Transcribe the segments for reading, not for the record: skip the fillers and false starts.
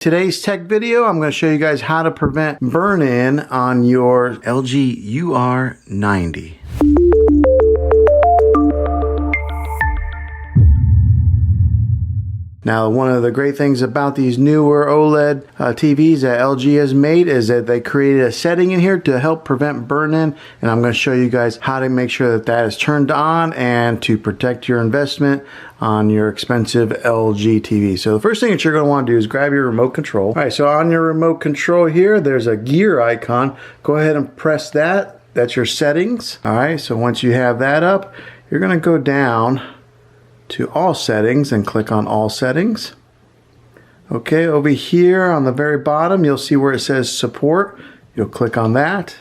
Today's tech video, I'm going to show you guys how to prevent burn-in on your LG UR90. Now, one of the great things about these newer OLED TVs that LG has made is that they created a setting in here to help prevent burn-in, and I'm going to show you guys how to make sure that that is turned on and to protect your investment on your expensive LG TV. So the first thing that you're going to want to do is grab your remote control. All right, so on your remote control here, there's a gear icon. Go ahead and press that. That's your settings. All right, so once you have that up, you're going to go down to all settings and click on all settings. Okay, over here on the very bottom you'll see where it says support. You'll click on that.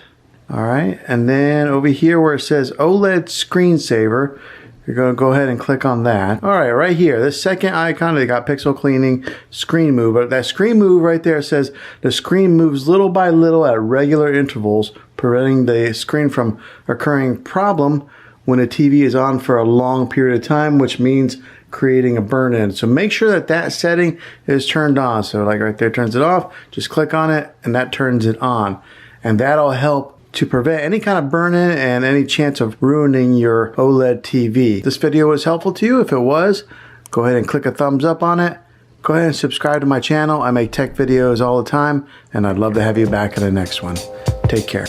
All right, and then over here where it says OLED screensaver, you're going to go ahead and click on that. All right here, this second icon, they got pixel cleaning, screen move. But that screen move right there says the screen moves little by little at regular intervals, preventing the screen from occurring problem when a TV is on for a long period of time, which means creating a burn-in. So make sure that that setting is turned on. So like right there turns it off, just click on it and that turns it on. And that'll help to prevent any kind of burn-in and any chance of ruining your OLED TV. This video was helpful to you. If it was, go ahead and click a thumbs up on it. Go ahead and subscribe to my channel. I make tech videos all the time and I'd love to have you back in the next one. Take care.